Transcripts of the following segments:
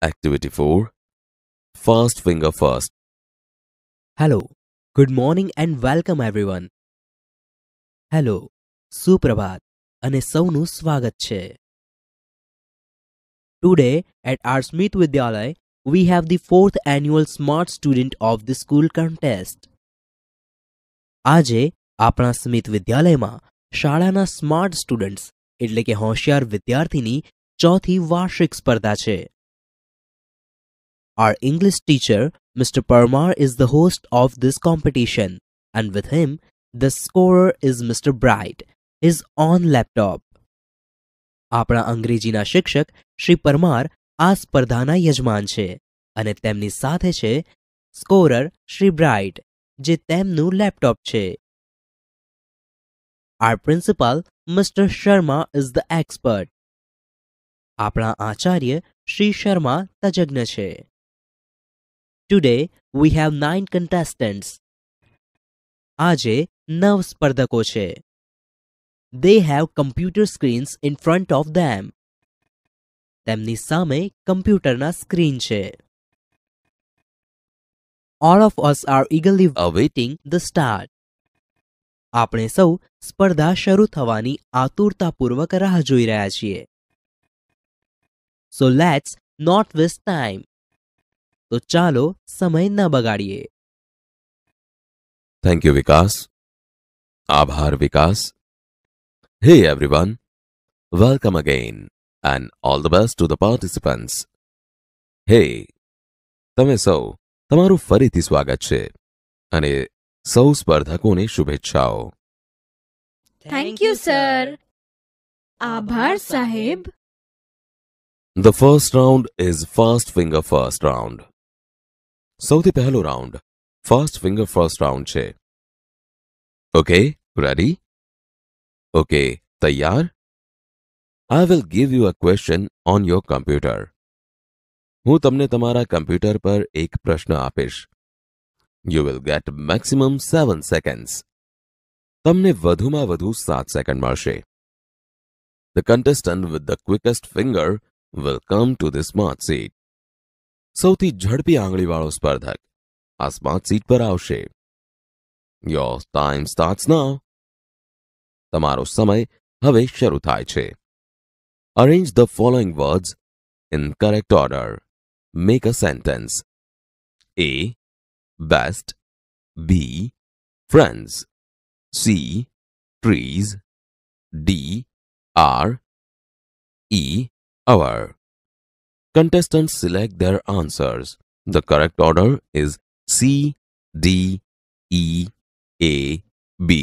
Activity 4. Fast finger first. Hello, good morning and welcome everyone. Hello, સુપ્રભાત અને સૌનું સ્વાગત છે. Today at our Smith Vidyalaya, we have the 4th annual Smart Student of the School contest. આજે આપણા Smith વિદ્યાલયમાં શાળાના smart students એટલે કે હોશિયાર વિદ્યાર્થીની ચોથી વાર્ષિક સ્પર્ધા છે. Our English teacher, Mr. Parmar, is the host of this competition, and with him, the scorer is Mr. Bright, his own laptop. આપણા અંગ્રેજીના શિક્ષક શ્રી પરમાર આ સ્પર્ધાના યજમાન છે અને તેમની સાથે છે સ્કોરર શ્રી બ્રાઇટ, જે તેમનું લેપટોપ છે. Our principal, Mr. Sharma, is the expert. આપણા આચાર્ય શ્રી શર્મા તજજ્ઞ છે. Today, we have 9 contestants. આજે 9 સ્પર્ધકો છે. They have computer screens in front of them. તેમની સામે કમ્પ્યુટરના સ્ક્રીન છે. All of us are eagerly awaiting the start. આપણે સૌ સ્પર્ધા શરૂ થવાની આતુરતાપૂર્વક રાહ જોઈ રહ્યા છીએ. So let's not waste time. તો ચાલો સમય ન બગાડીએ. Thank you, Vikas. Abhar Vikas. Hey everyone. Welcome again and all the best to the participants. Hey, તમે સૌ તમારું ફરીથી સ્વાગત છે અને સૌ સ્પર્ધકોને શુભેચ્છાઓ. Thank you, sir. આભાર સાહેબ. The first round is fast finger first round. સૌથી પહેલો round fast finger first round છે. Okay, ready? ઓકે, તૈયાર? I will give you a question on your computer. હું તમને તમારા કમ્પ્યુટર પર એક પ્રશ્ન આપીશ. You will get maximum 7 seconds. તમને વધુમાં વધુ 7 સેકન્ડ મળશે. The contestant with the quickest finger will come to the smart seat. સૌથી ઝડપી આંગળીવાળો સ્પર્ધક આ સ્માર્ટ સીટ પર આવશે. Your time starts now. તમારો સમય હવે શરૂ થાય છે. Arrange the following words in correct order. Make a sentence. A. Best. B. Friends. C. Trees. D. Are. E. Our. Contestants select their answers. The correct order is C, D, E, A, B.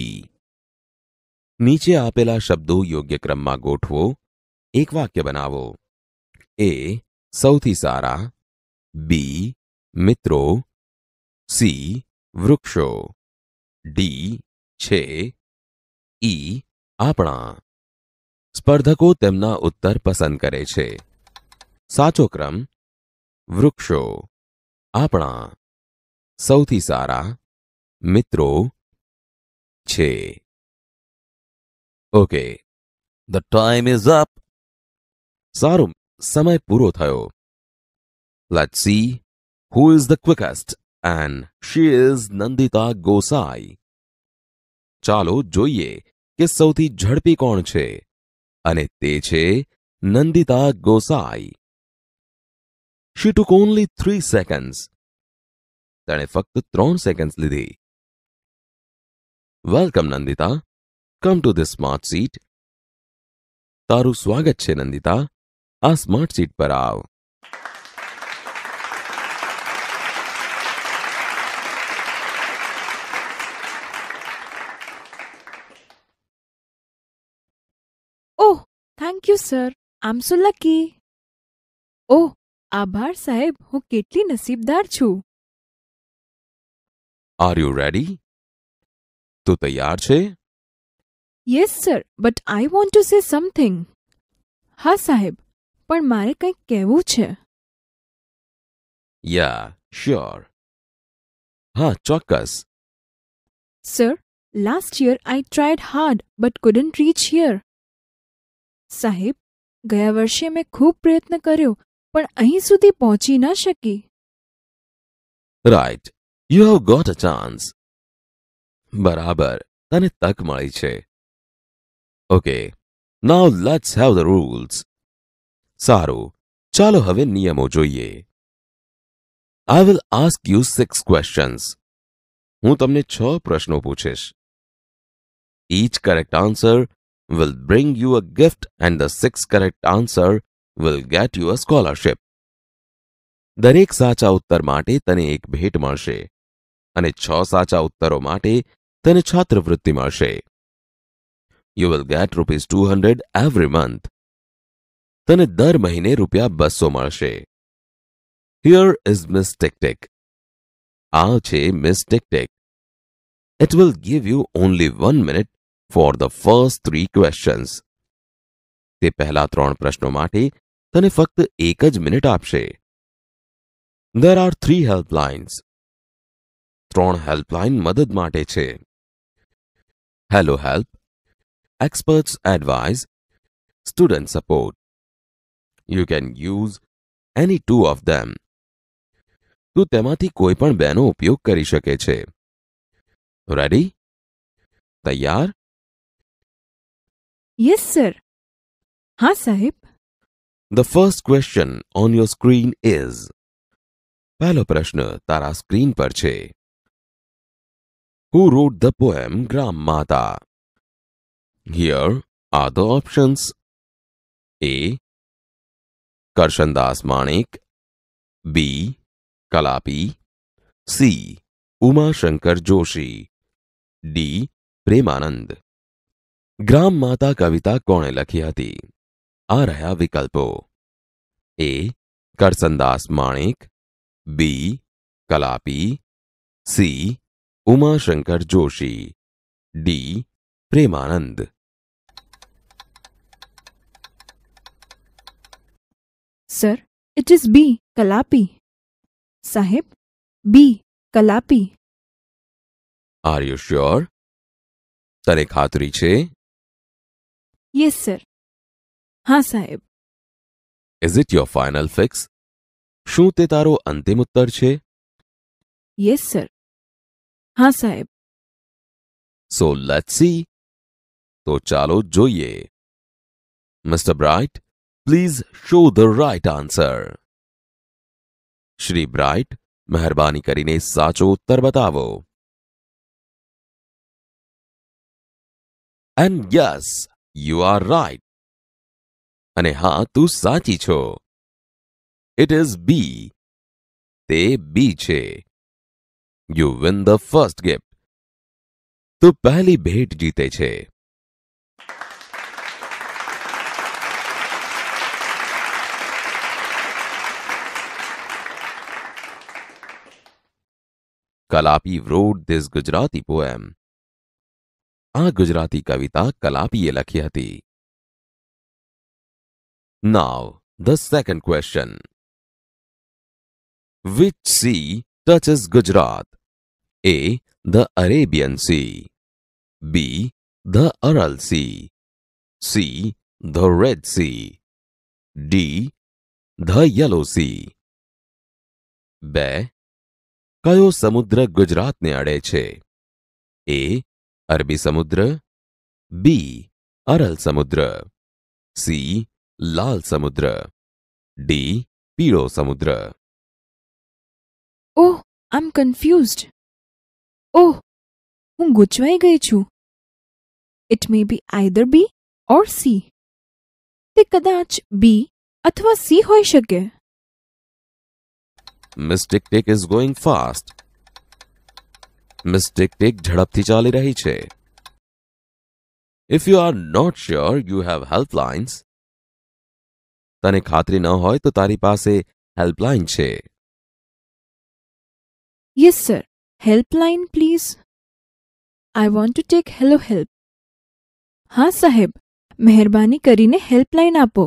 નીચે આપેલા શબ્દો યોગ્ય ક્રમમાં ગોઠવો. એક વાક્ય બનાવો. A. સૌથી સારા. B. મિત્રો. C. વૃક્ષો. D. છે. E. આપણા. સ્પર્ધકો તેમના ઉત્તર પસંદ કરે છે. સાચો ક્રમ વૃક્ષો, આપણા, સૌથી સારા, મિત્રો, છે. Okay, the time is up. સારું, સમય પૂરો થયો. Let's see who is the quickest and she is Nandita Gosai. ચાલો જોઈએ કે સૌથી ઝડપી કોણ છે અને તે છે Nandita Gosai. She took only 3 seconds. તેણે ફક્ત 3 સેકન્ડ્સ લીધી. Welcome, Nandita. Come to this smart seat. તારું સ્વાગત છે નંદિતા. આ સ્માર્ટ સીટ પર આવ. Oh, thank you, sir. I'm so lucky. Oh, આભાર સાહેબ, હું કેટલી નસીબદાર છું. Are you ready? તું તૈયાર છે? Yes, sir, but I want to say something. હા સાહેબ, પણ મારે કંઈક કહેવું છે. Yeah, sure. હા, ચોક્કસ. Sir, last year I tried hard but couldn't reach here. સાહેબ, ગયા વર્ષે મેં ખૂબ પ્રયત્ન કર્યો પણ અહીં સુધી પહોંચી ન શકી. Right. You have got a chance. બરાબર, તને તક મળી છે. Okay. Now let's have the rules. સારું, ચાલો હવે નિયમો જોઈએ. I will ask you 6 questions. હું તમને 6 પ્રશ્નો પૂછીશ. Each correct answer will bring you a gift and the 6th correct answer will get you a scholarship. દરેક સાચા ઉત્તર માટે તને એક ભેટ મળશે અને 6 સાચા ઉત્તરો માટે તને છાત્રવૃત્તિ મળશે. You will get ₹200 every month. તને દર મહિને ₹200 મળશે. Here is Miss Tick Tick. આ છે Miss Tick Tick. It will give you only 1 minute for the first 3 questions. તે પહેલા 3 પ્રશ્નો માટે તને ફક્ત 1 જ મિનિટ આપશે. There are 3 helplines. 3 હેલ્પલાઇન મદદ માટે છે. Hello Help, Experts Advice, Student Support. You can use any 2 of them. તું તેમાંથી કોઈ પણ બેનો ઉપયોગ કરી શકે છે. Ready? તૈયાર? Yes sir. હા સાહેબ. The first question on your screen is. પહેલો પ્રશ્ન તારા સ્ક્રીન પર છે. Who wrote the poem Gram Mata? Here are the options. A. Karshandas Manik. B. Kalapi. C. Uma Shankar Joshi. D. Premanand. ગ્રામ માતા કવિતા કોણે લખી હતી? આ રહ્યા વિકલ્પો. A. Karsandas Manek. B. Kalapi. C. Umashankar Joshi. D. Premanand. Sir, it is B Kalapi. સાહેબ, B Kalapi. Are you sure? તને ખાતરી છે? Yes sir. હા સાહેબ. Is it your final fix? શું તે તારો અંતિમ ઉત્તર છે? Yes sir. હા સાહેબ. So let's see. તો ચાલો જોઈએ. Mister Bright, please show the right answer. Shri Bright, મહેરબાની કરીને સાચો ઉત્તર બતાવો. And yes, you are right. અને હા, તું સાચી છો. It is B. તે B છે. You win the first gift. તું પહેલી ભેટ જીતે છે. Kalapi wrote this Gujarati poem. આ ગુજરાતી કવિતા કલાપીએ લખી હતી. Now, the second question. Which sea touches Gujarat? A. The Arabian Sea. B. The Aral Sea. C. The Red Sea. D. The Yellow Sea. 2. કયો સમુદ્ર ગુજરાતને અડે છે? A. અરબી સમુદ્ર. B. અરલ સમુદ્ર. C. લાલ સમુદ્ર. D. પીળો સમુદ્ર. ઓહ, આઈ એમ કન્ફ્યુઝડ. ઓહ, હું ગૂંચવાઈ ગઈ છું. It may be either B or C. તે કદાચ બી અથવા સી હોઈ શકે. Miss Tick Tick is going fast. Miss Tick Tick ઝડપથી ચાલી રહી છે. If you are not sure, you have helplines. તને ખાતરી ન હોય તો તારી પાસે હેલ્પલાઇન છે. Yes sir. Helpline please. I want to take hello help. હા સાહેબ, મહેરબાની કરીને હેલ્પલાઇન આપો.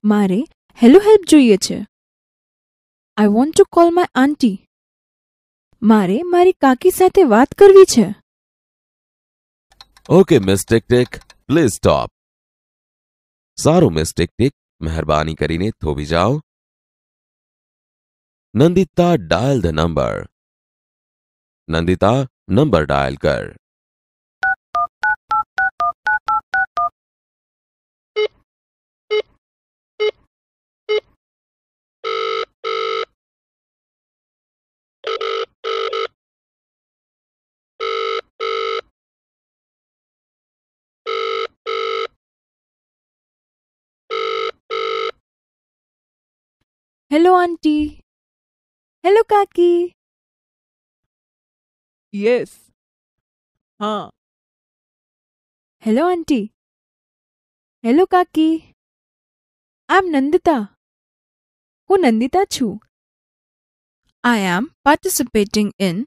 મારે હેલો હેલ્પ જોઈએ છે. I want to call my aunty. મારે મારી કાકી સાથે વાત કરવી છે. Okay, Miss Tick Tick, please stop. સારું, Miss Tick Tick, મહેરબાની કરીને થોભી જાઓ. Nandita, dial the number. Nandita, number dial kar. Hello aunty. Hello काकी. यस. हाँ. Hello aunty. हेलो કાકી. આઈ એમ નંદિતા. હું નંદિતા છું. I am participating in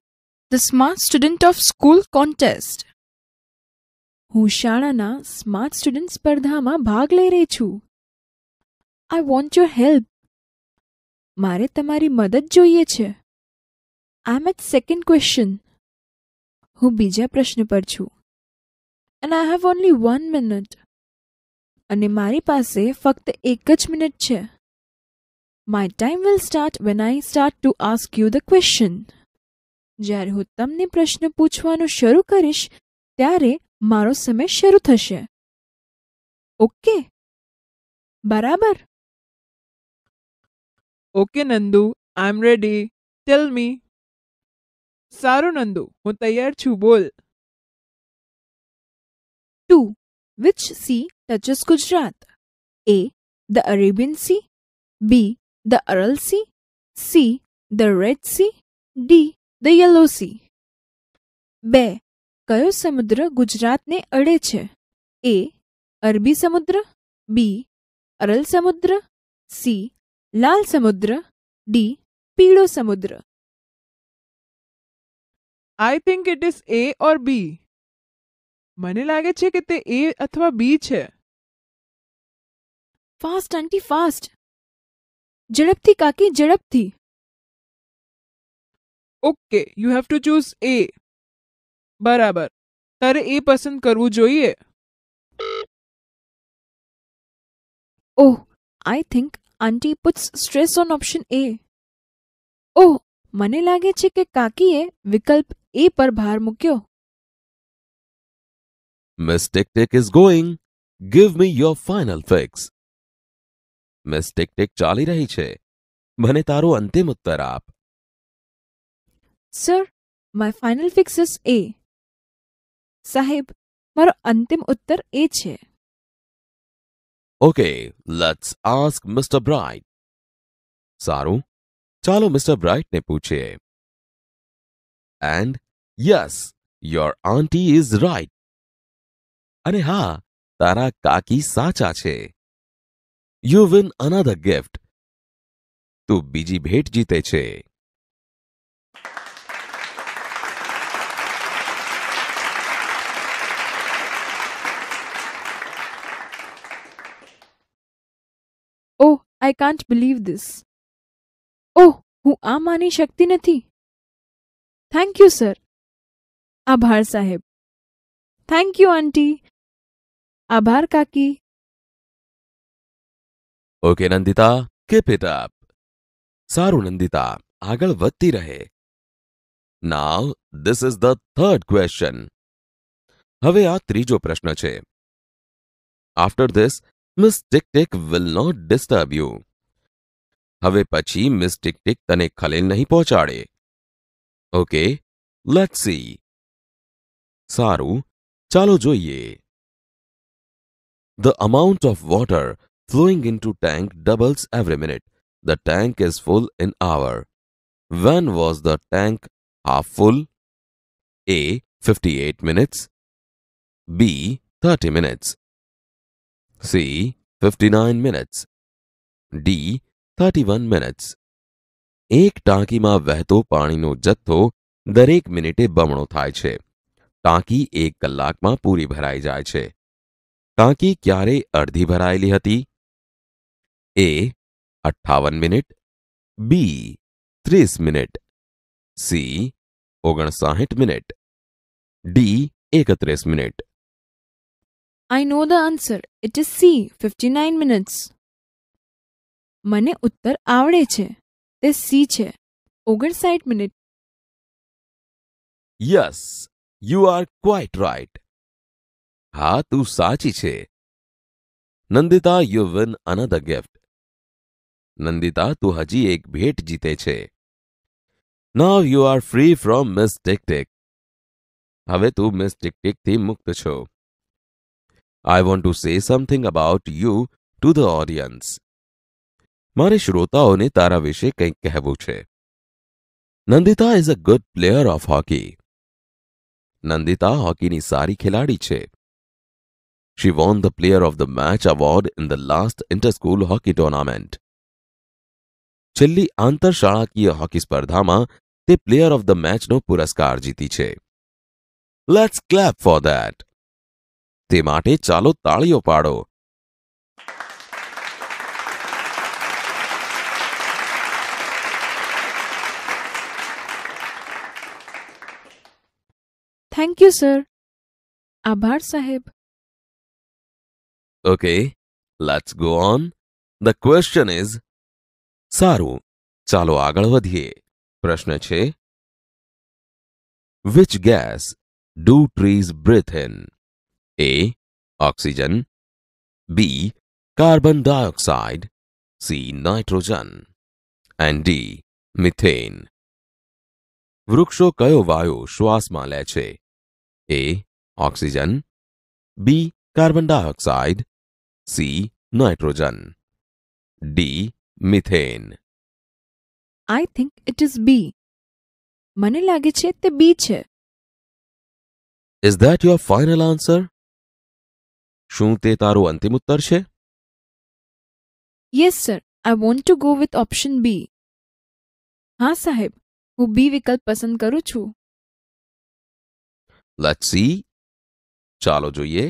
the Smart Student of School contest. હું શાળાના સ્માર્ટ સ્ટુડન્ટ સ્પર્ધામાં ભાગ લઈ રહી છું. I want your help. મારે તમારી મદદ જોઈએ છે. I am at second question. હું બીજા પ્રશ્ન પર છું. And I have only 1 minute. અને મારી પાસે ફક્ત 1 જ મિનિટ છે. My time will start when I start to ask you the question. જ્યારે હું તમને પ્રશ્ન પૂછવાનું શરૂ કરીશ ત્યારે મારો સમય શરૂ થશે. ઓકે? બરાબર? ઓકે નંદુ, આઈ એમ રેડી. ટેલ મી. સારું નંદુ, હું તૈયાર છું, બોલ. 2. Which sea touches Gujarat? A. The Arabian Sea. B. The Aral Sea. C. The Red Sea. D. The Yellow Sea. 2. કયો સમુદ્ર ગુજરાતને અડે છે? A. અરબી સમુદ્ર. B. અરલ સમુદ્ર. C. લાલ સમુદ્ર. D. પીળો સમુદ્ર. I think it is A or B. મને લાગે છે કે તે એ અથવા બી છે. Fast aunty fast. ઝડપથી કાકી ઝડપથી. Okay, you have to choose A. બરાબર, તારે એ પસંદ કરવું જોઈએ. Oh, I think aunty puts stress on option A. ઓહ, મને લાગે છે કે કાકીએ વિકલ્પ એ પર ભાર મૂક્યો. Miss Tick Tick is going. Give me your final fix. Miss Tick Tick ચાલી રહી છે. મને તારો અંતિમ ઉત્તર આપ. Sir, my final fix is A. સાહેબ, મારો અંતિમ ઉત્તર એ છે. Okay, let's ask Mr. Bright. સારું, ચાલો મિસ્ટર બ્રાઇટને પૂછીએ. And yes, your auntie is right. અને હા, તારા કાકી સાચા છે. You win another gift. તું બીજી ભેટ જીતે છે. ઓહ, આઈ કાન્ટ બિલીવ ધીસ. ઓહ, હું આ માની શકતી નથી. Thank you sir. આભાર સાહેબ. થેન્ક યુ આંટી. આભાર કાકી. Okay, Nandita, keep it up. સારું નંદિતા, આગળ વધતી રહે. Now, this is the third question. હવે આ ત્રીજો પ્રશ્ન છે. After this, Miss Tick Tick will not disturb you. હવે પછી મિસ ટિક ટિક તને ખલેલ નહીં પહોંચાડે. Okay, let's see. સારું, ચાલો જોઈએ. The amount of water flowing into tank doubles every minute. The tank is full in hour. When was the tank half full? A. 58 minutes. B. 30 minutes. C. 59 minutes. D. 31 minutes. એક ટાંકીમાં વહેતો પાણીનો જથ્થો દરેક મિનિટે બમણો થાય છે. ટાંકી 1 કલાકમાં પૂરી ભરાઈ જાય છે. ટાંકી ક્યારે અડધી ભરાયેલી હતી? A. 58 minute. B. 30 minute. C. 59 minute. D. 31 minute. I know the answer. It is C. 59 minutes. મને ઉત્તર આવડે છે. તે C છે. 59 minute. Yes, you are quite right. હા, તું સાચી છે. Nandita, you win another gift. Nandita, તું હજી એક ભેટ જીતે છે. Now you are free from Miss Tick Tick. હવે તું મિસ ટિક ટિકથી મુક્ત છો. I want to say something about you to the audience. મારે શ્રોતાઓને તારા વિશે કંઈક કહેવું છે. Nandita is a good player of hockey. Nandita હોકીની સારી ખેલાડી છે. She won the Player of the Match award in the last inter-school hockey tournament. છેલ્લી આંતરશાળાકીય હોકી સ્પર્ધામાં તે પ્લેયર ઓફ ધ મેચનો પુરસ્કાર જીતી છે. Let's clap for that. તે માટે ચાલો તાળીઓ પાડો. Thank you sir. આભાર સાહેબ. Okay, let's go on. The question is, સારું, ચાલો આગળ વધીએ. પ્રશ્ન છે, which gas do trees breathe in? A. Oxygen. B. Carbon dioxide. C. Nitrogen. And D. Methane. વૃક્ષો કયો વાયુ શ્વાસમાં લે છે? A. Oxygen. B. Carbon dioxide. C. Nitrogen. D. Methane. I think it is B. મને લાગે છે તે બી છે. Is that your final answer? શું તે તારું અંતિમ ઉત્તર છે? Yes sir, I want to go with option B. હા સાહેબ, હું બી વિકલ્પ પસંદ કરું છું. Let's see. ચાલો જોઈએ.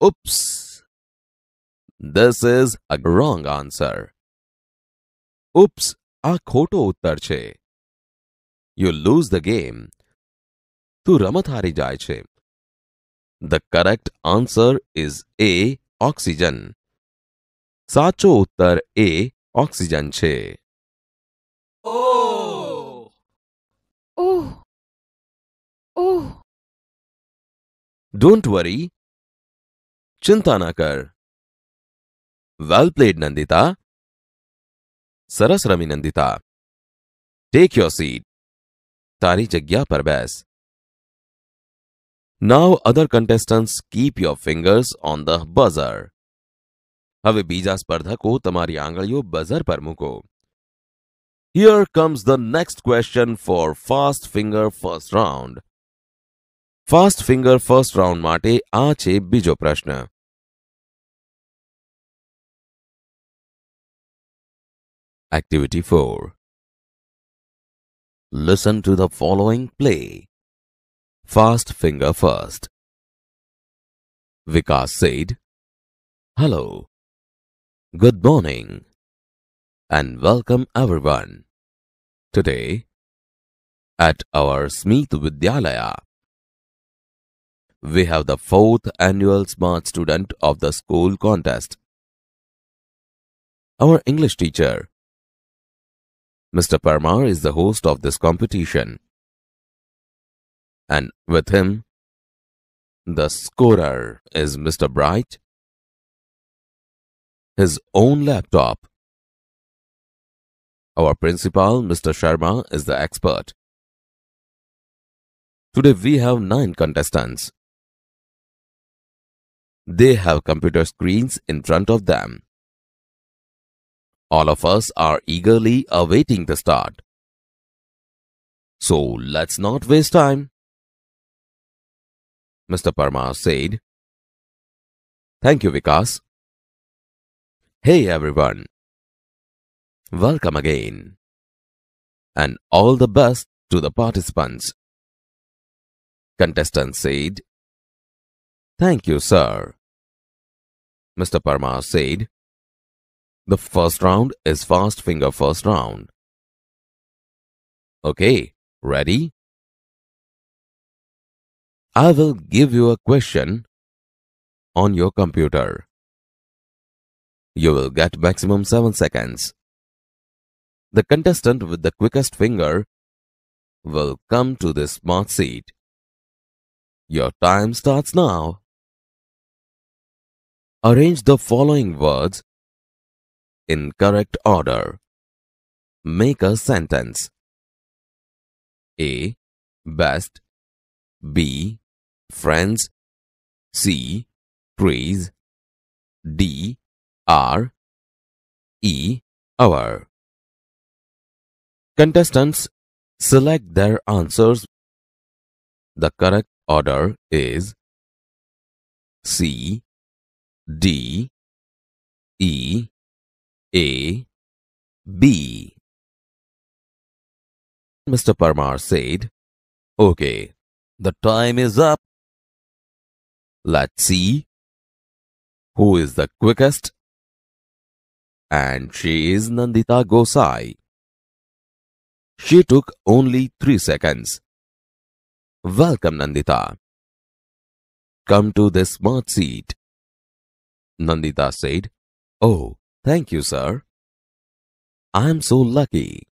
Oops. This is a wrong answer. Oops, આ ખોટો ઉત્તર છે. You lose the game. તું રમત હારી જાય છે. The correct answer is A. Oxygen. સાચો ઉત્તર A. ઓક્સિજન છે. ઓહ ઓહ. Don't worry. ચિંતા ના કર. Well played, Nandita. સરસ રમી નંદિતા. Take your seat. તારી જગ્યા પર બેસ. Now other contestants keep your fingers on the buzzer. હવે બીજા સ્પર્ધકો તમારી આંગળીઓ બઝર પર મૂકો. Here comes the next question for fast finger first round. Fast finger first round માટે આ છે બીજો પ્રશ્ન. Activity 4. Listen to the following play. Fast finger first. Vikas said, "Hello, good morning, and welcome everyone. Today, at our Smith Vidyalaya, we have the 4th annual Smart Student of the School contest. Our English teacher, Mr. Parmar, is the host of this competition. And with him, the scorer is Mr. Bright, his own laptop. Our principal, Mr. Sharma, is the expert. Today we have 9 contestants. They have computer screens in front of them. All of us are eagerly awaiting the start. So let's not waste time." Mr. Parmar said, "Thank you, Vikas. Hey everyone. Welcome again. And all the best to the participants." Contestant said, "Thank you, sir." Mr. Parmar said, "The first round is fast finger first round. Okay, ready? I will give you a question on your computer. You will get maximum 7 seconds. The contestant with the quickest finger will come to this smart seat. Your time starts now. Arrange the following words in correct order. Make a sentence. A. Best. B. Friends. C. Trees. D. R. E. Hour. Contestants select their answers. The correct order is C, D, E, A, B. Mr. Parmar said, "Okay, the time is up. Let's see who is the quickest." And she is Nandita Gosai. She took only 3 seconds. Welcome, Nandita. Come to this smart seat. Nandita said, "Oh, thank you, sir. I am so lucky."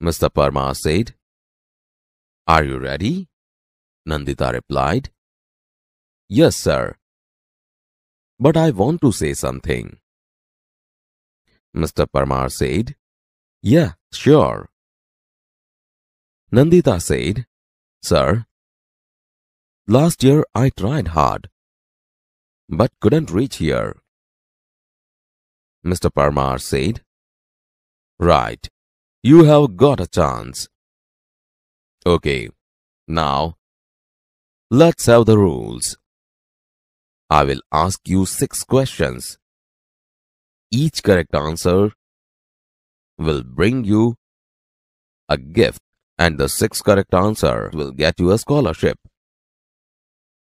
Mr. Parmar said, "Are you ready?" Nandita replied, "Yes, sir. But I want to say something." Mr. Parmar said, "Yeah, sure." Nandita said, "Sir, last year I tried hard, but couldn't reach here." Mr. Parmar said, "Right, you have got a chance. Okay, now let's have the rules. I will ask you 6 questions. Each correct answer will bring you a gift, and the 6th correct answer will get you a scholarship.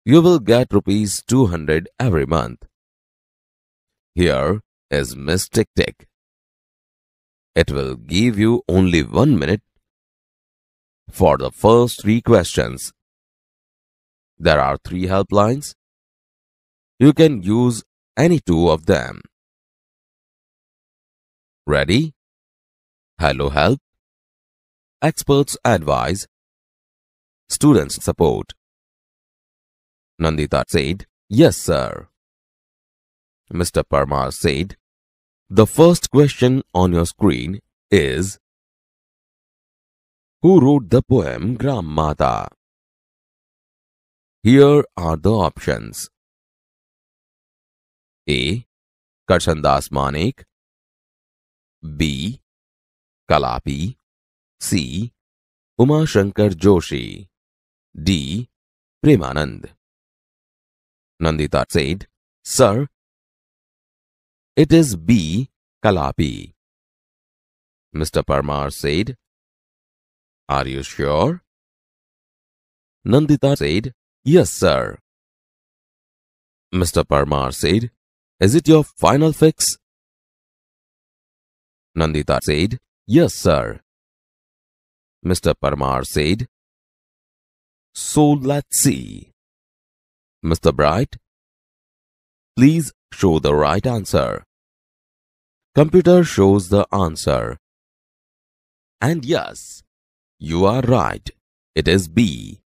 You will get rupees 200 every month. Here is Miss Tick Tick. It will give you only 1 minute for the first 3 questions. There are 3 helplines. You can use any 2 of them. Ready? Hello Help, Experts Advise, Students Support. Nandita said, "Yes, sir." Mr. Parmar said, "The first question on your screen is, who wrote the poem Gram Mata?" Here are the options. A. Karshandas Manek. B. Kalapi. C. Uma Shankar Joshi. D. Premanand. Nandita said, "Sir, it is B. Kalapi." Mr. Parmar said, "Are you sure?" Nandita said, "Yes, sir." Mr. Parmar said, "Is it your final fix?" Nandita said, "Yes, sir." Mr. Parmar said, "So let's see. Mr. Bright, please show the right answer." Computer shows the answer. And yes, you are right. It is B.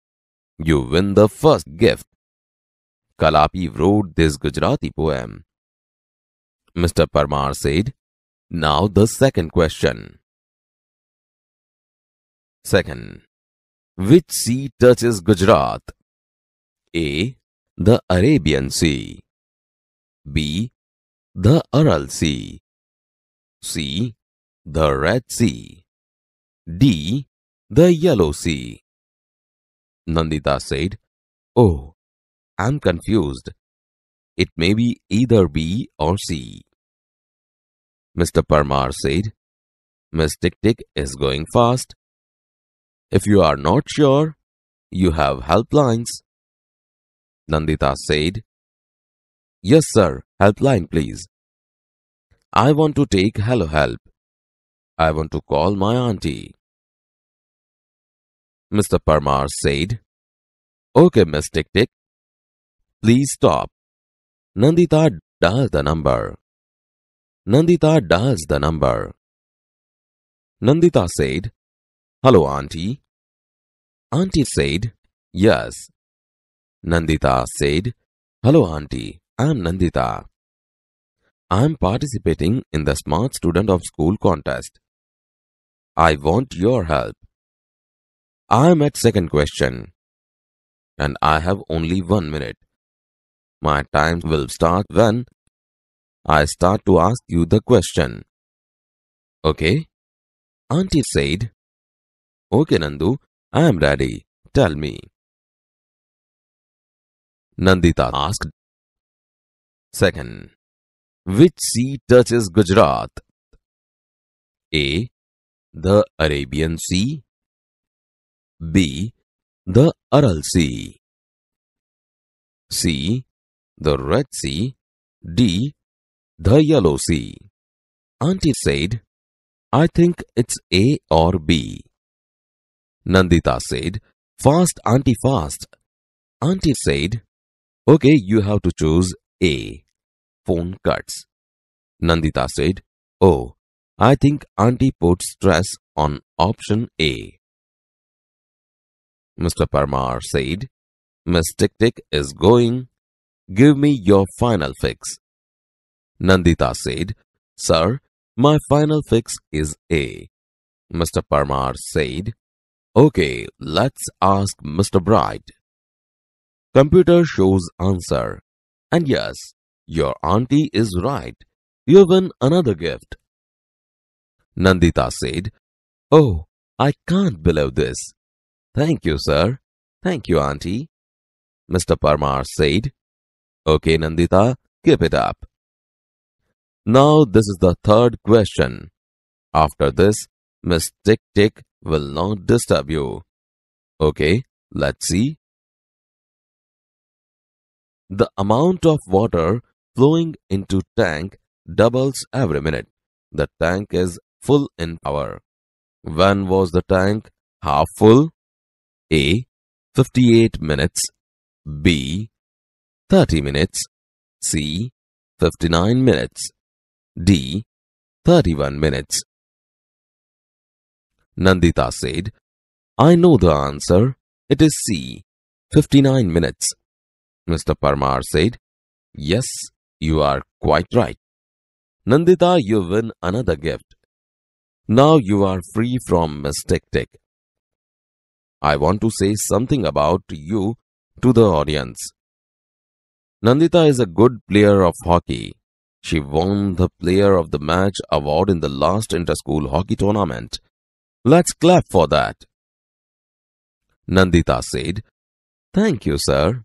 You win the first gift. Kalapi wrote this Gujarati poem. Mr. Parmar said, "Now the second question." Second, which sea touches Gujarat? A. The Arabian Sea. B. The Aral Sea. C. The Red Sea. D. The Yellow Sea. Nandita said, "Oh, I'm confused. It may be either B or C." Mr. Parmar said, "Miss Tick Tick is going fast. If you are not sure, you have helplines." Nandita said, "Yes, sir, helpline please. I want to take Hello Help. I want to call my auntie." Mr. Parmar said, "Okay, Miss Tick Tick, please stop." Nandita dials the number. Nandita dials the number. Nandita said, "Hello, Auntie." Auntie said, "Yes." Nandita said, "Hello, Auntie. I'm Nandita. I'm participating in the Smart Student of School contest. I want your help. I'm at second question and I have only 1 minute. My time will start when I start to ask you the question. Okay?" Auntie said, "Okay, Nandu, I am ready. Tell me." Nandita asked, "Second, which sea touches Gujarat? A. The Arabian Sea. B. The Aral Sea. C. The Red Sea. D. The Yellow Sea." Auntie said, "I think it's A or B." Nandita said, "Fast, Auntie, fast." Auntie said, "Okay, you have to choose A." Phone cuts. Nandita said, "Oh, I think Auntie put stress on option A." Mr. Parmar said, "Miss Tick Tick is going. Give me your final fix." Nandita said, "Sir, my final fix is A." Mr. Parmar said, "Okay, let's ask Mr. Bright." Computer shows answer. And yes, your auntie is right. You win another gift. Nandita said, "Oh, I can't believe this." "Thank you, sir." "Thank you, auntie." Mr. Parmar said, "Okay, Nandita, keep it up." Now this is the third question. After this, Miss Tick Tick will not disturb you. Okay, let's see. The amount of water flowing into tank doubles every minute. The tank is full in hour. When was the tank half full? A. 58 minutes. B. 30 minutes. C. 59 minutes. D. 31 minutes. Nandita said, "I know the answer. It is C. 59 minutes." Mr. Parmar said, "Yes, you are quite right. Nandita, you win another gift. Now you are free from Miss Tick Tick. I want to say something about you to the audience. Nandita is a good player of hockey. She won the Player of the Match award in the last inter-school hockey tournament. Let's clap for that." Nandita said, "Thank you, sir."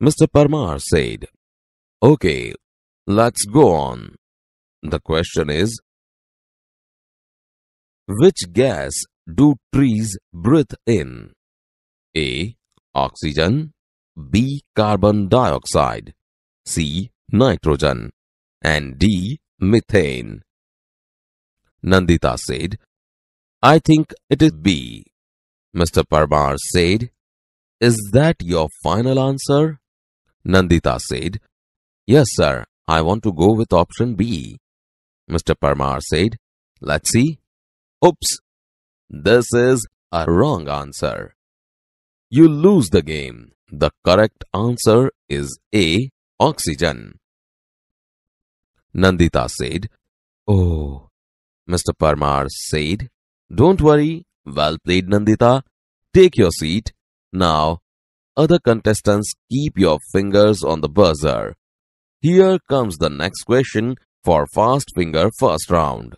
Mr. Parmar said, "Okay, let's go on. The question is, which gas do trees breathe in? A. Oxygen. B. Carbon dioxide. C. Nitrogen. And D. Methane." Nandita said, "I think it is B." Mr. Parmar said, "Is that your final answer?" Nandita said, "Yes, sir. I want to go with option B." Mr. Parmar said, "Let's see." Oops, this is a wrong answer. You lose the game. The correct answer is A. Oxygen. Nandita said, "Oh." Mr. Parmar said, "Don't worry. Well played, Nandita. Take your seat. Now, other contestants, keep your fingers on the buzzer. Here comes the next question for Fast Finger first round.